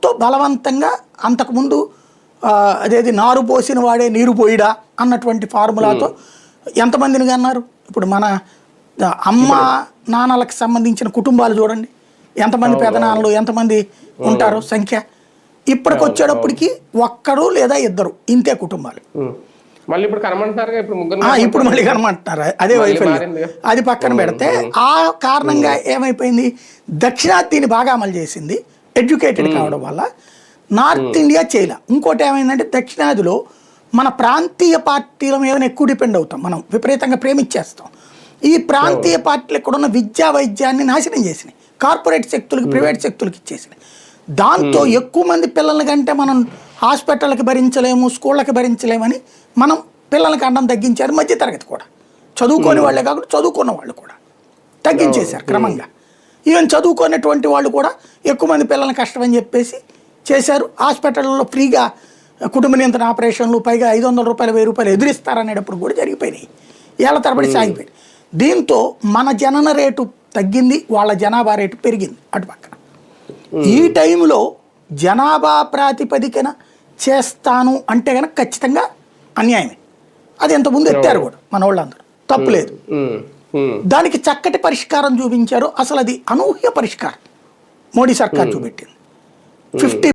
దాంతో బలవంతంగా అంతకుముందు అదేది నారు పోసిన వాడే నీరు పోయిడా అన్నటువంటి ఫార్ములాతో ఎంతమందిని అన్నారు. ఇప్పుడు మన అమ్మ నాన్నలకు సంబంధించిన కుటుంబాలు చూడండి, ఎంతమంది పెదనాన్నలు ఎంతమంది ఉంటారు సంఖ్య. ఇప్పటికి వచ్చేటప్పటికి ఒక్కడు లేదా ఇద్దరు ఇంతే కుటుంబాలు. ఇప్పుడు మళ్ళీ కనమంటున్నారు. అదే వైఫల్యం. అది పక్కన పెడితే ఆ కారణంగా ఏమైపోయింది, దక్షిణాదిని బాగా అమలు చేసింది ఎడ్యుకేటెడ్ కావడం వల్ల, నార్త్ ఇండియా చేయలే. ఇంకోటి ఏమైందంటే దక్షిణాదిలో మన ప్రాంతీయ పార్టీల మీద ఎక్కువ డిపెండ్ అవుతాం, మనం విపరీతంగా ప్రేమించేస్తాం. ఈ ప్రాంతీయ పార్టీలు ఎక్కడున్న విద్యా వైద్యాన్ని నాశనం చేసినాయి, కార్పొరేట్ శక్తులకి ప్రైవేట్ శక్తులకి ఇచ్చేసినాయి. దాంతో ఎక్కువ మంది పిల్లల కంటే మనం హాస్పిటల్కి భరించలేము, స్కూళ్ళకి భరించలేమని మనం పిల్లలకి అన్నం తగ్గించారు. మధ్యతరగతి కూడా, చదువుకోని వాళ్ళే కాకుండా చదువుకున్న వాళ్ళు కూడా తగ్గించేశారు క్రమంగా. ఈవెన్ చదువుకునేటువంటి వాళ్ళు కూడా ఎక్కువ మంది పిల్లల్ని కష్టమని చెప్పేసి చేశారు. హాస్పిటల్లో ఫ్రీగా కుటుంబ నియంత్రణ ఆపరేషన్లు, పైగా 500 రూపాయలు 1000 రూపాయలు ఎదురిస్తారనేటప్పుడు కూడా జరిగిపోయినాయి, ఏళ్ల తరబడి సాగిపోయింది. దీంతో మన జనన రేటు తగ్గింది, వాళ్ళ జనాభా రేటు పెరిగింది అటు పక్కన. ఈ టైంలో జనాభా ప్రాతిపదికన చేస్తాను అంటే కనుక ఖచ్చితంగా అన్యాయమే. అది ఇంతకుముందు ఎత్తారు కూడా మన వాళ్ళందరూ, తప్పులేదు. దానికి చక్కటి పరిష్కారం చూపించారు. అసలు అది అనూహ్య పరిష్కారం మోడీ సర్కార్ చూపెట్టింది. 50